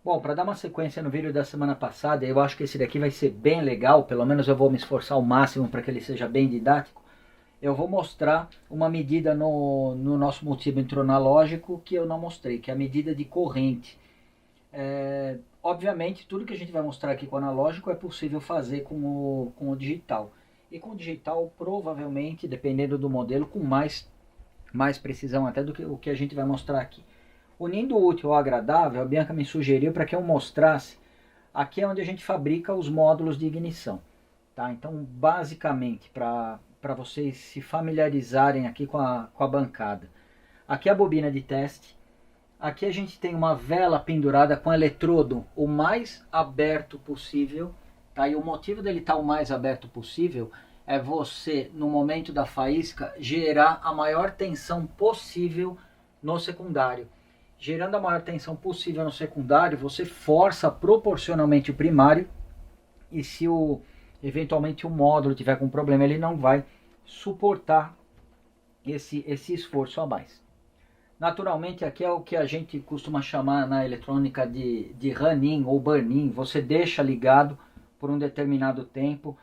Bom, para dar uma sequência no vídeo da semana passada, eu acho que esse daqui vai ser bem legal, pelo menos eu vou me esforçar ao máximo para que ele seja bem didático. Eu vou mostrar uma medida no nosso multímetro analógico que eu não mostrei, que é a medida de corrente. Obviamente, tudo que a gente vai mostrar aqui com o analógico é possível fazer com o digital. E com o digital, provavelmente, dependendo do modelo, com mais precisão até do que o que a gente vai mostrar aqui. Unindo o útil ao agradável, a Bianca me sugeriu para que eu mostrasse aqui é onde a gente fabrica os módulos de ignição. Tá? Então, basicamente, para vocês se familiarizarem aqui com a bancada. Aqui é a bobina de teste. Aqui a gente tem uma vela pendurada com eletrodo o mais aberto possível. Tá? E o motivo dele estar o mais aberto possível é você, no momento da faísca, gerar a maior tensão possível no secundário. Gerando a maior tensão possível no secundário, você força proporcionalmente o primário, e se eventualmente o módulo tiver com problema, ele não vai suportar esse esforço a mais. Naturalmente, aqui é o que a gente costuma chamar na eletrônica de run-in ou burn-in. Você deixa ligado por um determinado tempo.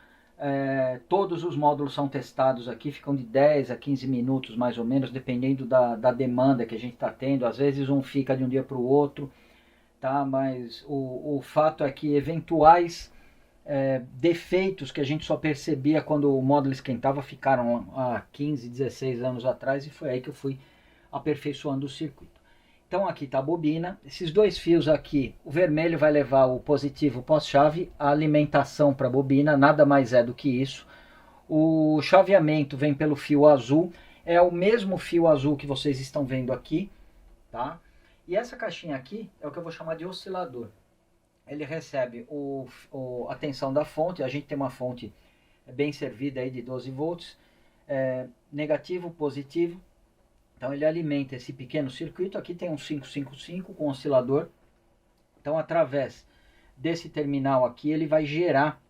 Todos os módulos são testados aqui, ficam de 10 a 15 minutos mais ou menos, dependendo da demanda que a gente está tendo. Às vezes um fica de um dia para o outro, tá? Mas o fato é que eventuais defeitos que a gente só percebia quando o módulo esquentava ficaram há 15, 16 anos atrás, e foi aí que eu fui aperfeiçoando o circuito. Então aqui está a bobina, esses dois fios aqui, o vermelho vai levar o positivo pós-chave, a alimentação para a bobina, nada mais é do que isso. O chaveamento vem pelo fio azul, é o mesmo fio azul que vocês estão vendo aqui, tá? E essa caixinha aqui é o que eu vou chamar de oscilador. Ele recebe a tensão da fonte, a gente tem uma fonte bem servida aí de 12 volts, negativo, positivo. Então ele alimenta esse pequeno circuito. Aqui tem um 555 com oscilador. Então através desse terminal aqui ele vai gerar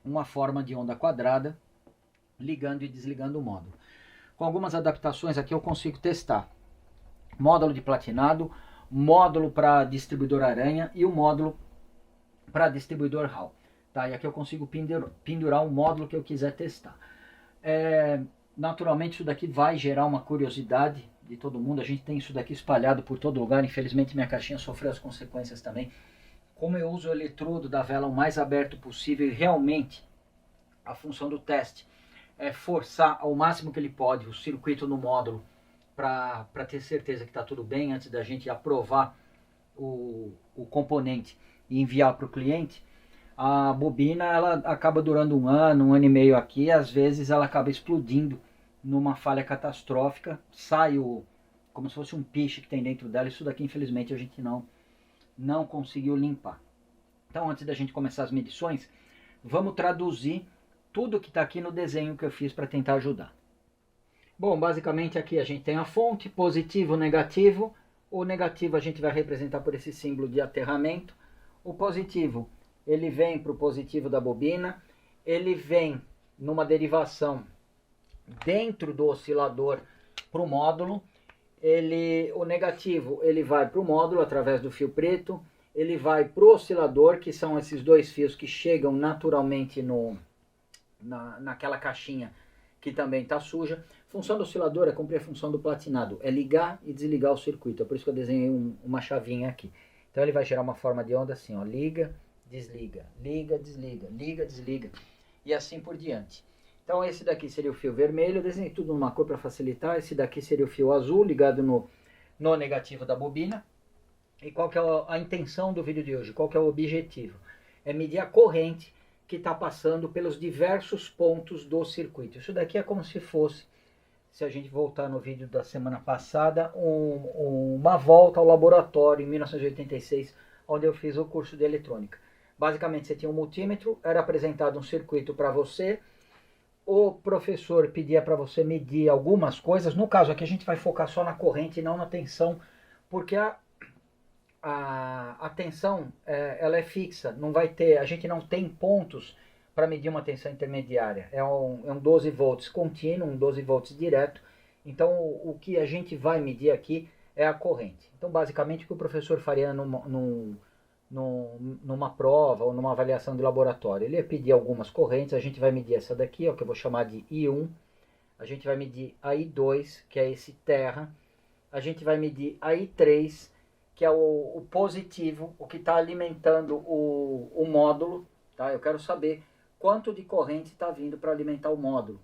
uma forma de onda quadrada, ligando e desligando o módulo. Com algumas adaptações aqui eu consigo testar módulo de platinado, módulo para distribuidor aranha e o módulo para distribuidor Hall. Tá? E aqui eu consigo pendurar o módulo que eu quiser testar. Naturalmente isso daqui vai gerar uma curiosidade de todo mundo. A gente tem isso daqui espalhado por todo lugar. Infelizmente minha caixinha sofreu as consequências também. Como eu uso o eletrodo da vela o mais aberto possível, e realmente a função do teste é forçar ao máximo que ele pode o circuito no módulo para ter certeza que está tudo bem antes da gente aprovar o componente e enviar para o cliente. A bobina ela acaba durando um ano e meio aqui, às vezes ela acaba explodindo numa falha catastrófica, sai como se fosse um piche que tem dentro dela. Isso daqui infelizmente a gente não conseguiu limpar. Então antes da gente começar as medições, vamos traduzir tudo que está aqui no desenho que eu fiz para tentar ajudar. Bom, basicamente aqui a gente tem a fonte, positivo, negativo. O negativo a gente vai representar por esse símbolo de aterramento. O positivo, ele vem para o positivo da bobina, ele vem numa derivação dentro do oscilador para o módulo. O negativo ele vai para o módulo através do fio preto, ele vai para o oscilador, que são esses dois fios que chegam naturalmente naquela caixinha que também está suja. A função do oscilador é cumprir a função do platinado, é ligar e desligar o circuito. É por isso que eu desenhei uma chavinha aqui. Então ele vai gerar uma forma de onda assim, ó, liga, desliga, liga, desliga, liga, desliga, e assim por diante. Então esse daqui seria o fio vermelho, eu desenhei tudo numa cor para facilitar. Esse daqui seria o fio azul ligado no negativo da bobina. E qual que é a intenção do vídeo de hoje? Qual que é o objetivo? É medir a corrente que está passando pelos diversos pontos do circuito. Isso daqui é como se fosse, se a gente voltar no vídeo da semana passada, uma volta ao laboratório em 1986, onde eu fiz o curso de eletrônica. Basicamente você tinha um multímetro, era apresentado um circuito para você, o professor pedia para você medir algumas coisas. No caso aqui a gente vai focar só na corrente e não na tensão, porque a tensão ela é fixa, não vai ter, a gente não tem pontos para medir uma tensão intermediária. É um 12 volts contínuo, um 12 volts direto. Então o que a gente vai medir aqui é a corrente. Então basicamente o que o professor faria numa prova ou numa avaliação de laboratório. Ele ia pedir algumas correntes, a gente vai medir essa daqui, ó, que eu vou chamar de I1, a gente vai medir a I2, que é esse terra, a gente vai medir a I3, que é o positivo, o que está alimentando o módulo, tá? Eu quero saber quanto de corrente está vindo para alimentar o módulo.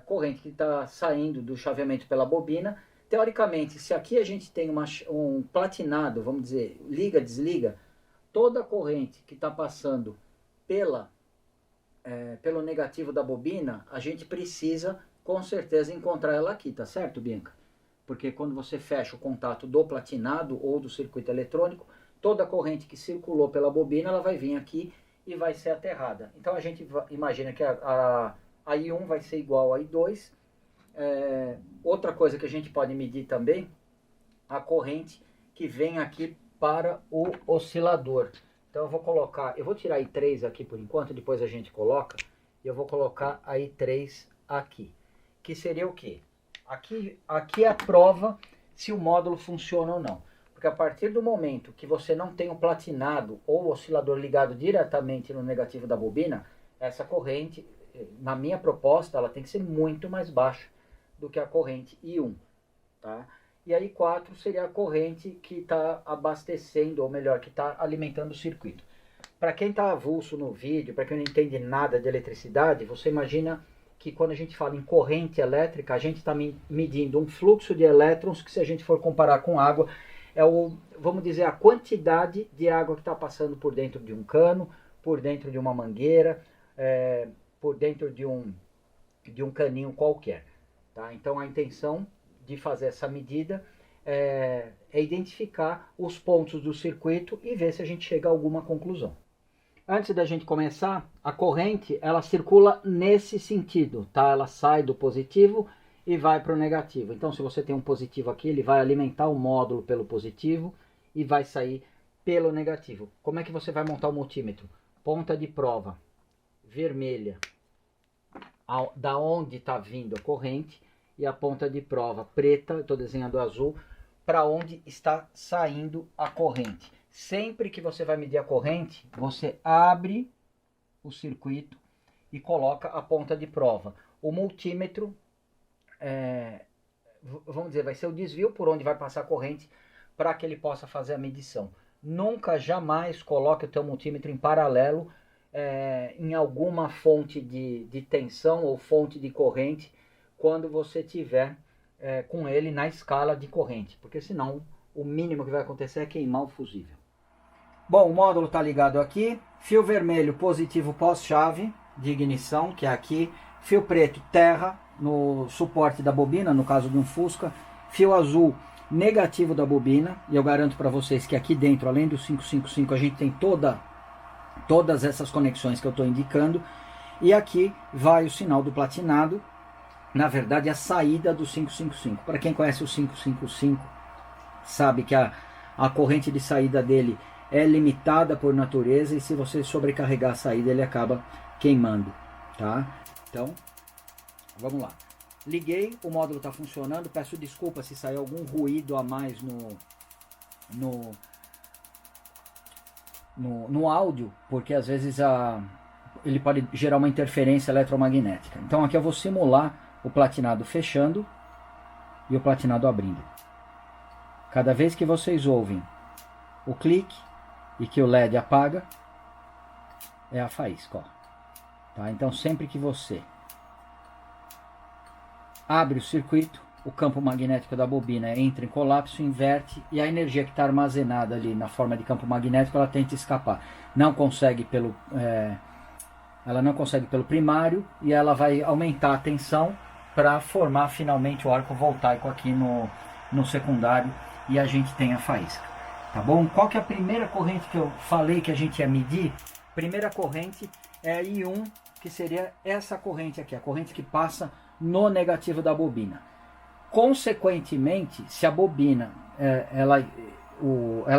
Corrente que está saindo do chaveamento pela bobina. Teoricamente, se aqui a gente tem um platinado, vamos dizer, liga, desliga, toda a corrente que está passando pelo negativo da bobina, a gente precisa com certeza encontrar ela aqui, tá certo, Bianca? Porque quando você fecha o contato do platinado ou do circuito eletrônico, toda a corrente que circulou pela bobina, ela vai vir aqui e vai ser aterrada. Então a gente imagina que a I1 vai ser igual a I2. Outra coisa que a gente pode medir também, a corrente que vem aqui para o oscilador. Então eu vou tirar a I3 aqui por enquanto, depois a gente coloca, e eu vou colocar a I3 aqui. Que seria o quê? Aqui é a prova se o módulo funciona ou não. Porque a partir do momento que você não tem o platinado ou o oscilador ligado diretamente no negativo da bobina, essa corrente, na minha proposta, ela tem que ser muito mais baixa do que a corrente I1. Tá? E a I4 seria a corrente que está abastecendo, ou melhor, que está alimentando o circuito. Para quem está avulso no vídeo, para quem não entende nada de eletricidade, você imagina que quando a gente fala em corrente elétrica, a gente está medindo um fluxo de elétrons que, se a gente for comparar com água, vamos dizer, a quantidade de água que está passando por dentro de um cano, por dentro de uma mangueira, por dentro de um caninho qualquer. Tá? Então a intenção de fazer essa medida é identificar os pontos do circuito e ver se a gente chega a alguma conclusão. Antes da gente começar, a corrente ela circula nesse sentido, tá? Ela sai do positivo e vai para o negativo. Então, se você tem um positivo aqui, ele vai alimentar o módulo pelo positivo e vai sair pelo negativo. Como é que você vai montar o multímetro? Ponta de prova vermelha, da onde está vindo a corrente, e a ponta de prova preta, estou desenhando azul, para onde está saindo a corrente. Sempre que você vai medir a corrente, você abre o circuito e coloca a ponta de prova. O multímetro, vamos dizer, vai ser o desvio por onde vai passar a corrente para que ele possa fazer a medição. Nunca, jamais coloque o teu multímetro em paralelo em alguma fonte de tensão ou fonte de corrente quando você tiver com ele na escala de corrente, porque senão o mínimo que vai acontecer é queimar o fusível. Bom, o módulo está ligado aqui, fio vermelho positivo pós-chave de ignição, que é aqui, fio preto terra no suporte da bobina, no caso de um Fusca, fio azul negativo da bobina, e eu garanto para vocês que aqui dentro, além do 555, a gente tem todas essas conexões que eu estou indicando, e aqui vai o sinal do platinado, na verdade a saída do 555. Para quem conhece o 555, sabe que a corrente de saída dele é limitada por natureza, e se você sobrecarregar a saída, ele acaba queimando, tá? Então, vamos lá. Liguei, o módulo está funcionando, peço desculpa se saiu algum ruído a mais no áudio, porque às vezes ele pode gerar uma interferência eletromagnética. Então aqui eu vou simular o platinado fechando e o platinado abrindo. Cada vez que vocês ouvem o clique e que o LED apaga, é a faísca, ó. Tá? Então sempre que você abre o circuito, o campo magnético da bobina entra em colapso, inverte, e a energia que está armazenada ali na forma de campo magnético, ela tenta escapar. Ela não consegue pelo primário, e ela vai aumentar a tensão para formar finalmente o arco voltaico aqui no secundário, e a gente tem a faísca. Tá bom? Qual que é a primeira corrente que eu falei que a gente ia medir? Primeira corrente é a I1, que seria essa corrente aqui, a corrente que passa no negativo da bobina. Consequentemente, se a bobina ela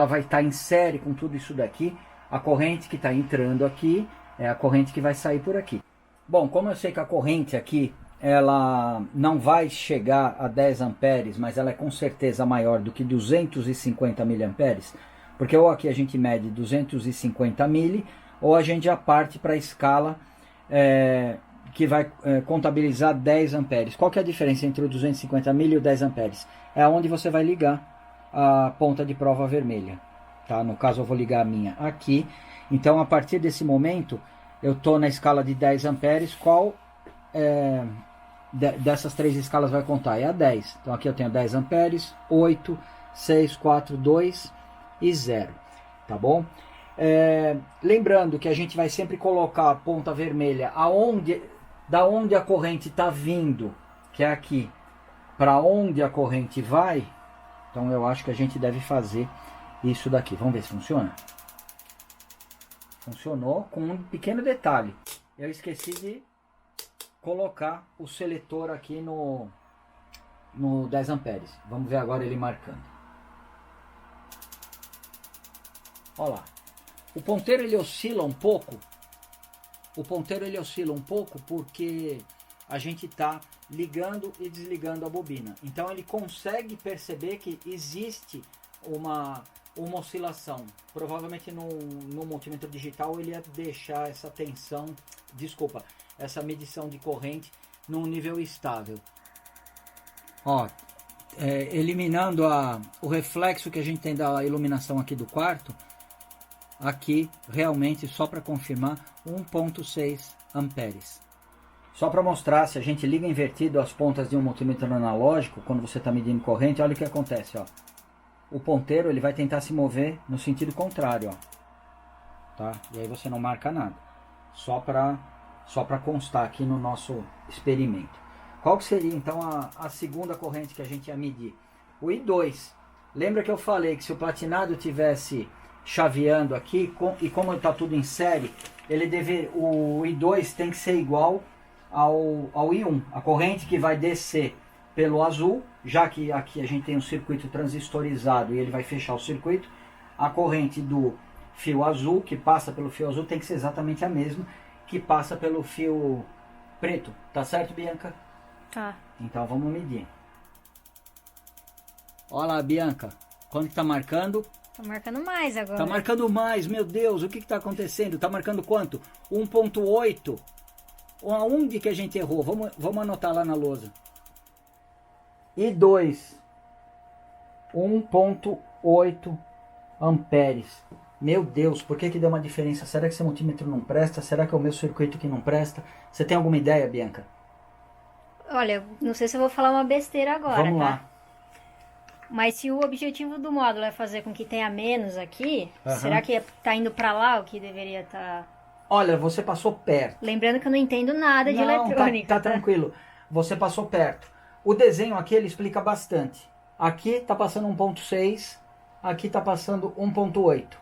vai estar em série com tudo isso daqui, a corrente que está entrando aqui é a corrente que vai sair por aqui. Bom, como eu sei que a corrente aqui ela não vai chegar a 10 amperes, mas ela é com certeza maior do que 250 miliamperes, Porque ou aqui a gente mede 250 mili, ou a gente já parte para a escala que vai contabilizar 10 amperes. Qual que é a diferença entre o 250 mili e o 10 amperes? É onde você vai ligar a ponta de prova vermelha. Tá? No caso eu vou ligar a minha aqui. Então a partir desse momento eu estou na escala de 10 amperes. Qual dessas três escalas vai contar? É a 10. Então aqui eu tenho 10 amperes, 8, 6, 4, 2 e 0. Tá bom? Lembrando que a gente vai sempre colocar a ponta vermelha da onde a corrente está vindo, que é aqui, para onde a corrente vai. Então eu acho que a gente deve fazer isso daqui. Vamos ver se funciona. Funcionou, com um pequeno detalhe. Eu esqueci de colocar o seletor aqui no 10 amperes. Vamos ver agora ele marcando. Olha lá. O ponteiro ele oscila um pouco. O ponteiro ele oscila um pouco porque a gente está ligando e desligando a bobina. Então ele consegue perceber que existe uma oscilação. Provavelmente no multímetro digital ele ia deixar essa tensão, desculpa, essa medição de corrente num nível estável. Ó, eliminando o reflexo que a gente tem da iluminação aqui do quarto, aqui realmente, só para confirmar, 1.6 amperes. Só para mostrar, se a gente liga invertido as pontas de um multímetro analógico, quando você está medindo corrente, olha o que acontece, ó. O ponteiro ele vai tentar se mover no sentido contrário, ó. Tá? E aí você não marca nada. Só para constar aqui no nosso experimento. Qual que seria então a segunda corrente que a gente ia medir? O I2. Lembra que eu falei que se o platinado tivesse chaveando aqui, e como está tudo em série, o I2 tem que ser igual ao I1. A corrente que vai descer pelo azul, já que aqui a gente tem um circuito transistorizado e ele vai fechar o circuito, a corrente do fio azul, que passa pelo fio azul, tem que ser exatamente a mesma que passa pelo fio preto. Tá certo, Bianca? Tá. Então vamos medir. Olha lá, Bianca. Quando que tá marcando? Tá marcando mais agora. Tá marcando mais, meu Deus, o que tá acontecendo? Tá marcando quanto? 1.8. Aonde que a gente errou? Vamos anotar lá na lousa. I2, 1.8 amperes. Meu Deus, por que deu uma diferença? Será que esse multímetro não presta? Será que é o meu circuito que não presta? Você tem alguma ideia, Bianca? Olha, não sei se eu vou falar uma besteira agora, Vamos tá? lá. Mas se o objetivo do módulo é fazer com que tenha menos aqui, Aham. será que tá indo pra lá o que deveria estar... Olha, você passou perto. Lembrando que eu não entendo nada de eletrônica. Tá tranquilo. Você passou perto. O desenho aqui ele explica bastante. Aqui tá passando 1.6, aqui tá passando 1.8.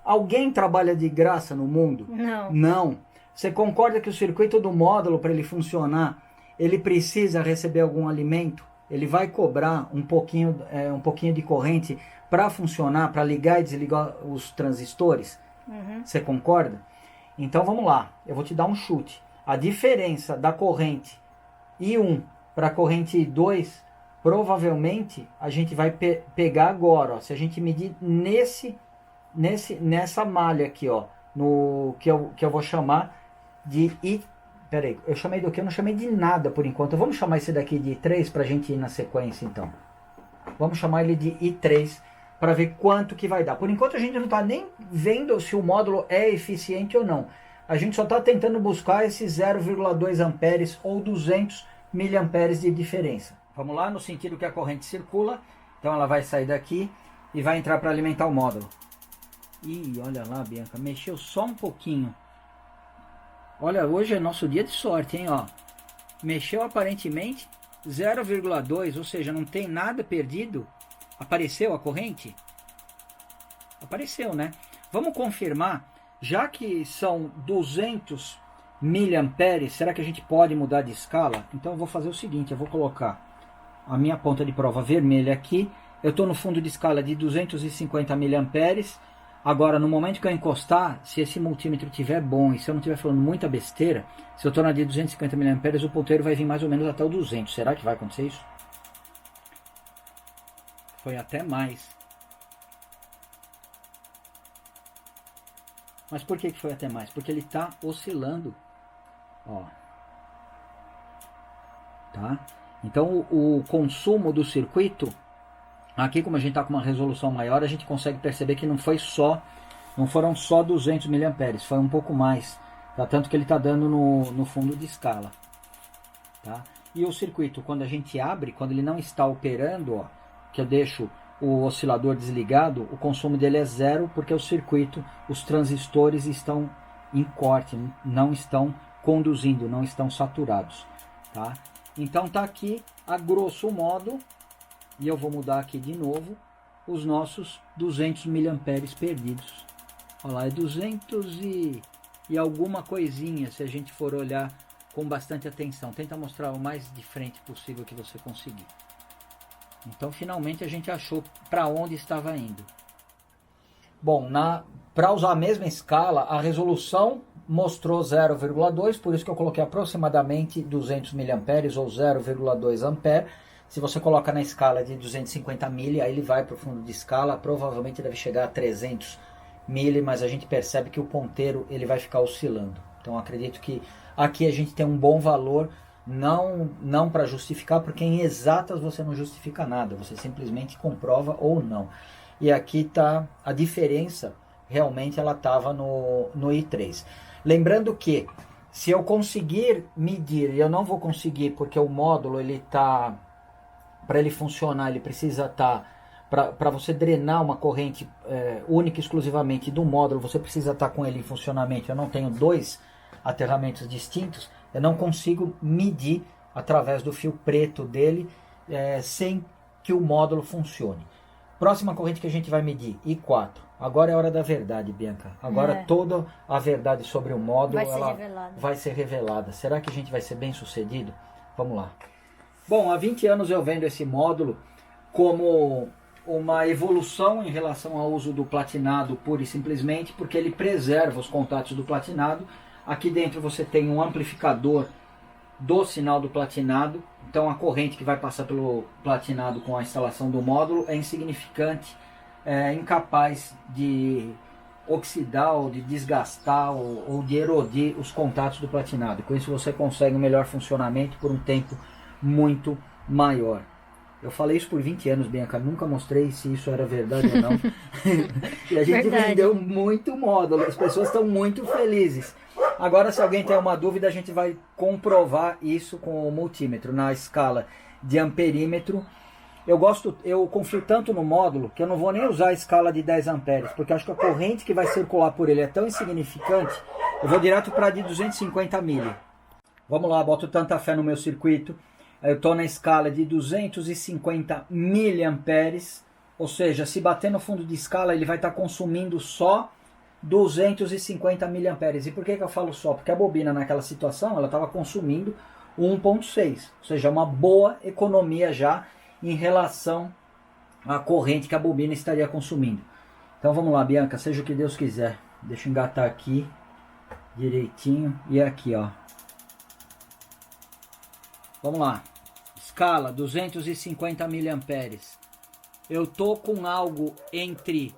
Alguém trabalha de graça no mundo? Não. Não. Você concorda que o circuito do módulo, para ele funcionar, ele precisa receber algum alimento? Ele vai cobrar um pouquinho de corrente para funcionar, para ligar e desligar os transistores? Uhum. Você concorda? Então vamos lá, eu vou te dar um chute. A diferença da corrente I1 para a corrente I2, provavelmente a gente vai pegar agora, ó, se a gente medir nessa malha aqui, ó, que eu vou chamar de I. Peraí, eu chamei do que? Eu não chamei de nada por enquanto. Vamos chamar esse daqui de I3 para a gente ir na sequência então. Vamos chamar ele de I3 para ver quanto que vai dar. Por enquanto a gente não está nem vendo se o módulo é eficiente ou não. A gente só está tentando buscar esses 0,2 amperes ou 200 miliamperes de diferença. Vamos lá, no sentido que a corrente circula. Então ela vai sair daqui e vai entrar para alimentar o módulo. Ih, olha lá, Bianca, mexeu só um pouquinho. Olha, hoje é nosso dia de sorte, hein, ó. Mexeu aparentemente 0,2, ou seja, não tem nada perdido. Apareceu a corrente? Apareceu, né? Vamos confirmar, já que são 200 miliamperes, será que a gente pode mudar de escala? Então eu vou fazer o seguinte, eu vou colocar a minha ponta de prova vermelha aqui. Eu estou no fundo de escala de 250 miliamperes. Agora, no momento que eu encostar, se esse multímetro estiver bom e se eu não estiver falando muita besteira, se eu estou na de 250 miliamperes, o ponteiro vai vir mais ou menos até o 200. Será que vai acontecer isso? Foi até mais. Mas por que foi até mais? Porque ele está oscilando. Ó. Tá? Então o consumo do circuito, aqui como a gente está com uma resolução maior, a gente consegue perceber que não foram só 200 mA, foi um pouco mais. Tá? Tanto que ele está dando no fundo de escala. Tá? E o circuito, quando a gente abre, quando ele não está operando, ó, que eu deixo o oscilador desligado, o consumo dele é zero, porque o circuito, os transistores estão em corte, não estão conduzindo, não estão saturados. Tá? Então tá aqui, a grosso modo, e eu vou mudar aqui de novo, os nossos 200 mA perdidos. Olha lá, é 200 e alguma coisinha, se a gente for olhar com bastante atenção. Tenta mostrar o mais de frente possível que você conseguir. Então finalmente a gente achou para onde estava indo. Bom, para usar a mesma escala, a resolução mostrou 0,2, por isso que eu coloquei aproximadamente 200 mA ou 0,2 A. Se você coloca na escala de 250 mili, aí ele vai para o fundo de escala, provavelmente deve chegar a 300 mili, mas a gente percebe que o ponteiro ele vai ficar oscilando. Então acredito que aqui a gente tem um bom valor, não para justificar, porque em exatas você não justifica nada, você simplesmente comprova ou não. E aqui está a diferença, realmente ela estava no i3. Lembrando que se eu conseguir medir, e eu não vou conseguir porque o módulo ele está, para ele funcionar, ele precisa estar, para você drenar uma corrente única e exclusivamente do módulo, você precisa estar com ele em funcionamento. Eu não tenho dois aterramentos distintos, eu não consigo medir através do fio preto dele sem que o módulo funcione. Próxima corrente que a gente vai medir, I4. Agora é a hora da verdade, Bianca. Agora toda a verdade sobre o módulo vai ser revelada. Será que a gente vai ser bem sucedido? Vamos lá. Bom, há 20 anos eu vendo esse módulo como uma evolução em relação ao uso do platinado pura e simplesmente, porque ele preserva os contatos do platinado. Aqui dentro você tem um amplificador do sinal do platinado, então a corrente que vai passar pelo platinado com a instalação do módulo é insignificante, incapaz de oxidar ou de desgastar ou de erodir os contatos do platinado. Com isso você consegue um melhor funcionamento por um tempo muito maior. Eu falei isso por 20 anos, Bianca, nunca mostrei se isso era verdade ou não. E a gente vendeu muito módulo, as pessoas estão muito felizes. Agora, se alguém tem uma dúvida, a gente vai comprovar isso com o multímetro na escala de amperímetro. Eu confio tanto no módulo que eu não vou nem usar a escala de 10 amperes, porque acho que a corrente que vai circular por ele é tão insignificante, eu vou direto para de 250 mili. Vamos lá, boto tanta fé no meu circuito. Eu estou na escala de 250 miliamperes, ou seja, se bater no fundo de escala, ele vai estar consumindo só 250 miliamperes. E por que eu falo só? Porque a bobina naquela situação, ela estava consumindo 1,6, ou seja, uma boa economia já em relação à corrente que a bobina estaria consumindo. Então vamos lá, Bianca, seja o que Deus quiser. Deixa eu engatar aqui direitinho e aqui, ó. Vamos lá. Escala 250 miliamperes. Eu tô com algo entre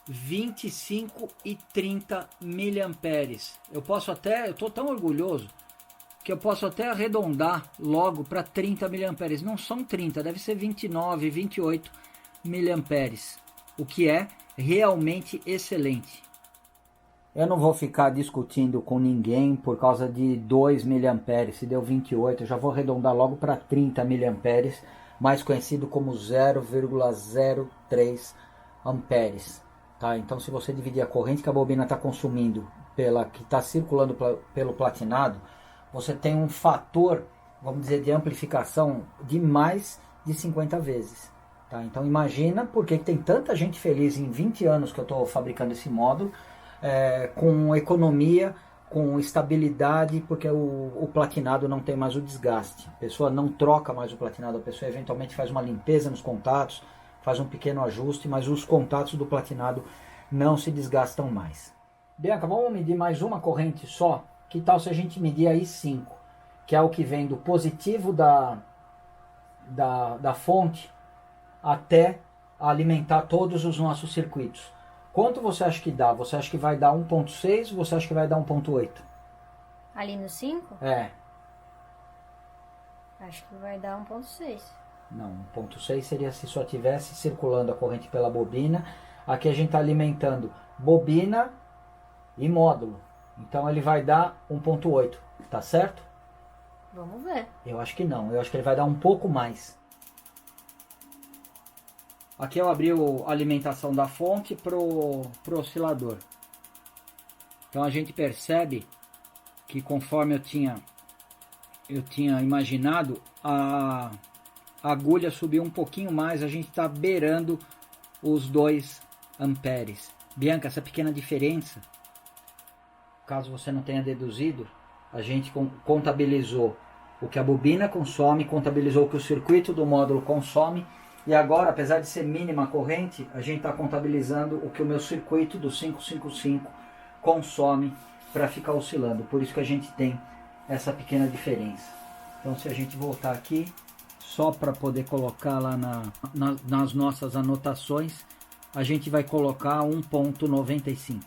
25 e 30 miliamperes. Eu tô tão orgulhoso que eu posso até arredondar logo para 30 miliamperes. Não são 30, deve ser 29, 28 miliamperes, o que é realmente excelente. Eu não vou ficar discutindo com ninguém por causa de 2 miliamperes, se deu 28, eu já vou arredondar logo para 30 miliamperes, mais conhecido como 0,03 amperes. Tá? Então se você dividir a corrente que a bobina está consumindo pela que está circulando pelo platinado, você tem um fator, vamos dizer, de amplificação de mais de 50 vezes. Tá? Então imagina por que tem tanta gente feliz em 20 anos que eu estou fabricando esse módulo, com economia, com estabilidade, porque o platinado não tem mais o desgaste. A pessoa não troca mais o platinado, a pessoa eventualmente faz uma limpeza nos contatos, faz um pequeno ajuste, mas os contatos do platinado não se desgastam mais. Bianca, vamos medir mais uma corrente só? Que tal se a gente medir aí 5, que é o que vem do positivo da fonte até alimentar todos os nossos circuitos. Quanto você acha que dá? Você acha que vai dar 1.6 ou você acha que vai dar 1.8? Ali no 5? É. Acho que vai dar 1.6. Não, 1.6 seria se só tivesse circulando a corrente pela bobina. Aqui a gente está alimentando bobina e módulo. Então ele vai dar 1.8, tá certo? Vamos ver. Eu acho que não, eu acho que ele vai dar um pouco mais. Aqui eu abri a alimentação da fonte pro oscilador. Então a gente percebe que conforme eu tinha imaginado, a agulha subiu um pouquinho mais, a gente está beirando os 2 amperes. Bianca, essa pequena diferença, caso você não tenha deduzido, a gente contabilizou o que a bobina consome, contabilizou o que o circuito do módulo consome, e agora, apesar de ser mínima a corrente, a gente está contabilizando o que o meu circuito do 555 consome para ficar oscilando. Por isso que a gente tem essa pequena diferença. Então, se a gente voltar aqui, só para poder colocar lá nas nossas anotações, a gente vai colocar 1.95.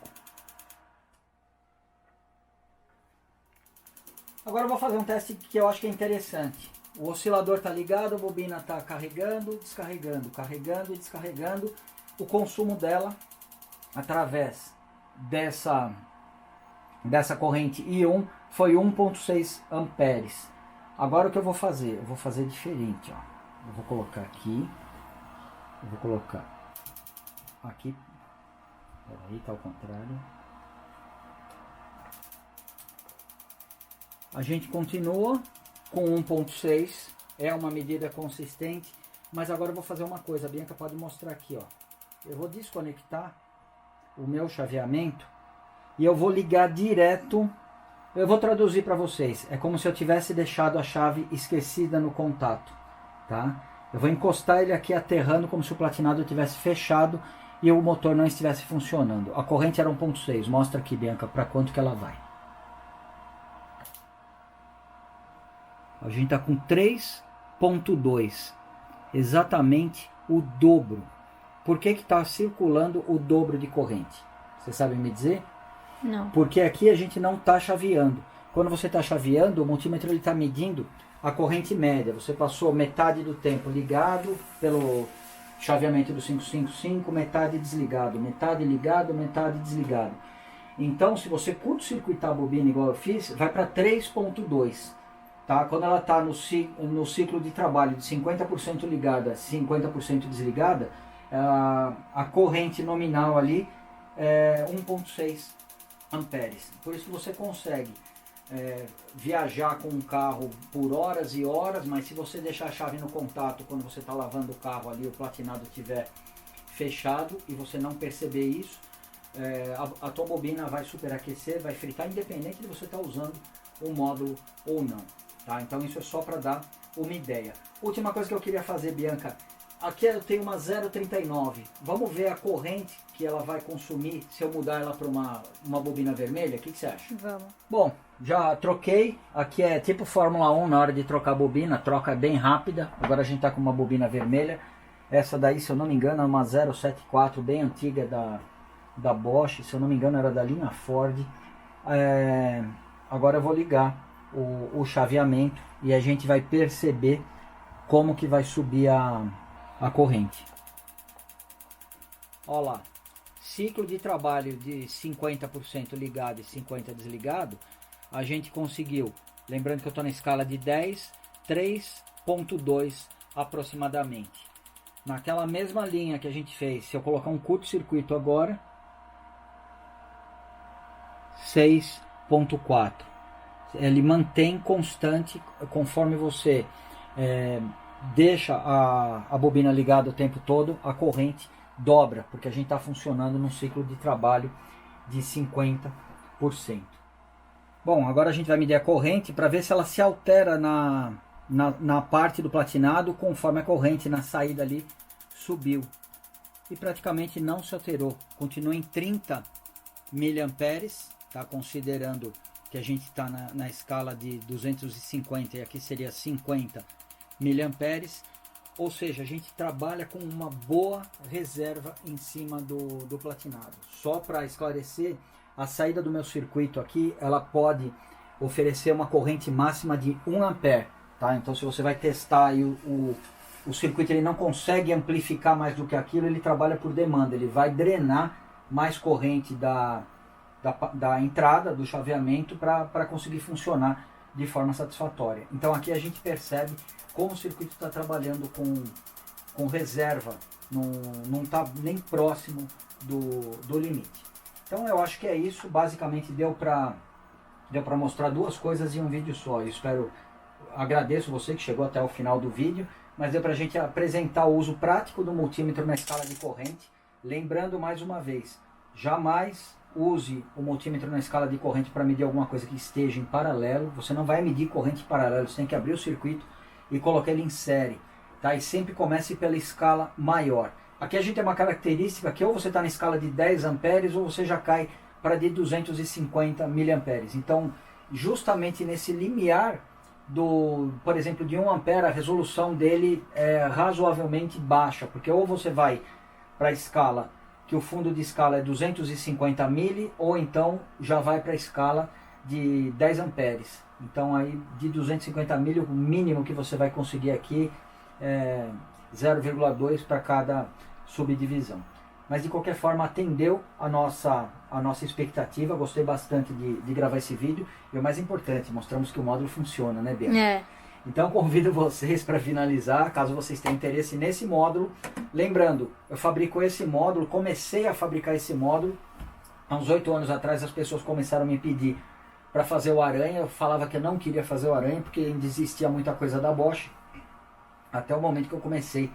Agora eu vou fazer um teste que eu acho que é interessante. O oscilador está ligado, a bobina está carregando, descarregando, carregando e descarregando. O consumo dela, através dessa corrente I1, foi 1.6 amperes. Agora o que eu vou fazer? Eu vou fazer diferente. Ó. Eu vou colocar aqui. Eu vou colocar aqui. Peraí, está ao contrário. A gente continua com 1.6, é uma medida consistente, mas agora eu vou fazer uma coisa, a Bianca pode mostrar aqui, ó. Eu vou desconectar o meu chaveamento e eu vou ligar direto, eu vou traduzir para vocês, é como se eu tivesse deixado a chave esquecida no contato, tá? Eu vou encostar ele aqui aterrando como se o platinado tivesse fechado e o motor não estivesse funcionando. A corrente era 1.6, mostra aqui, Bianca, para quanto que ela vai. A gente está com 3.2, exatamente o dobro. Por que está circulando o dobro de corrente? Você sabe me dizer? Não. Porque aqui a gente não está chaveando. Quando você está chaveando, o multímetro está medindo a corrente média. Você passou metade do tempo ligado pelo chaveamento do 555, metade desligado, metade ligado, metade desligado. Então, se você curto-circuitar a bobina igual eu fiz, vai para 3.2. Tá? Quando ela está no ciclo de trabalho de 50% ligada, 50% desligada, a corrente nominal ali é 1.6 amperes. Por isso que você consegue viajar com um carro por horas e horas, mas se você deixar a chave no contato quando você está lavando o carro ali, o platinado estiver fechado e você não perceber isso, a tua bobina vai superaquecer, vai fritar, independente de você estar usando o módulo ou não. Tá? Então isso é só para dar uma ideia. Última coisa que eu queria fazer, Bianca. Aqui eu tenho uma 0,39. Vamos ver a corrente que ela vai consumir se eu mudar ela para uma bobina vermelha? O que você acha? Vamos. Bom, já troquei. Aqui é tipo Fórmula 1 na hora de trocar a bobina. A troca é bem rápida. Agora a gente está com uma bobina vermelha. Essa daí, se eu não me engano, é uma 074 bem antiga da Bosch. Se eu não me engano, era da linha Ford. Agora eu vou ligar o chaveamento e a gente vai perceber como que vai subir a corrente. Olha lá, ciclo de trabalho de 50% ligado e 50% desligado, a gente conseguiu, lembrando que eu estou na escala de 10, 3.2 aproximadamente. Naquela mesma linha que a gente fez, se eu colocar um curto-circuito agora, 6.4. Ele mantém constante conforme você deixa a bobina ligada o tempo todo, a corrente dobra, porque a gente está funcionando num ciclo de trabalho de 50%. Bom, agora a gente vai medir a corrente para ver se ela se altera na parte do platinado conforme a corrente na saída ali subiu. E praticamente não se alterou, continua em 30 miliamperes, tá? Considerando que a gente está na escala de 250 e aqui seria 50 miliamperes. Ou seja, a gente trabalha com uma boa reserva em cima do platinado. Só para esclarecer, a saída do meu circuito aqui, ela pode oferecer uma corrente máxima de 1 ampere, tá? Então se você vai testar e o circuito ele não consegue amplificar mais do que aquilo, ele trabalha por demanda, ele vai drenar mais corrente da entrada, do chaveamento, para conseguir funcionar de forma satisfatória. Então aqui a gente percebe como o circuito está trabalhando com reserva, não está nem próximo do limite. Então eu acho que é isso, basicamente deu para mostrar duas coisas em um vídeo só. Eu agradeço você que chegou até o final do vídeo, mas deu para a gente apresentar o uso prático do multímetro na escala de corrente. Lembrando mais uma vez, jamais use o multímetro na escala de corrente para medir alguma coisa que esteja em paralelo. Você não vai medir corrente em paralelo, você tem que abrir o circuito e colocar ele em série, tá? E sempre comece pela escala maior. Aqui a gente tem uma característica que ou você está na escala de 10 amperes ou você já cai para de 250 miliamperes. Então, justamente nesse limiar por exemplo, de 1 ampere, a resolução dele é razoavelmente baixa, porque ou você vai para a escala que o fundo de escala é 250 mili, ou então já vai para a escala de 10 amperes. Então aí de 250 mili, o mínimo que você vai conseguir aqui é 0,2 para cada subdivisão. Mas de qualquer forma atendeu a nossa expectativa, gostei bastante de gravar esse vídeo. E o mais importante, mostramos que o módulo funciona, né, Bia? É. Então convido vocês para finalizar, caso vocês tenham interesse nesse módulo. Lembrando, eu fabrico esse módulo, comecei a fabricar esse módulo há uns 8 anos atrás. As pessoas começaram a me pedir para fazer o Aranha. Eu falava que eu não queria fazer o Aranha porque ainda existia muita coisa da Bosch. Até o momento que eu comecei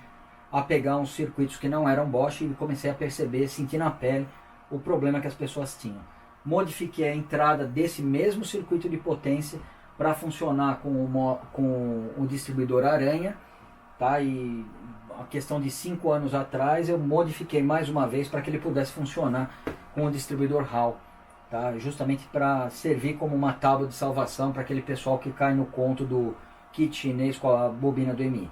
a pegar uns circuitos que não eram Bosch e comecei a perceber, sentir na pele o problema que as pessoas tinham. Modifiquei a entrada desse mesmo circuito de potência para funcionar com o distribuidor Aranha, tá? E a questão de 5 anos atrás eu modifiquei mais uma vez para que ele pudesse funcionar com o distribuidor Hall, tá? Justamente para servir como uma tábua de salvação para aquele pessoal que cai no conto do kit chinês com a bobina do MI.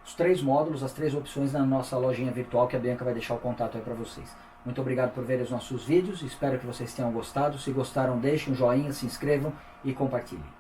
Os 3 módulos, as 3 opções na nossa lojinha virtual, que a Bianca vai deixar o contato aí para vocês. Muito obrigado por verem os nossos vídeos, espero que vocês tenham gostado. Se gostaram, deixem um joinha, se inscrevam e compartilhem.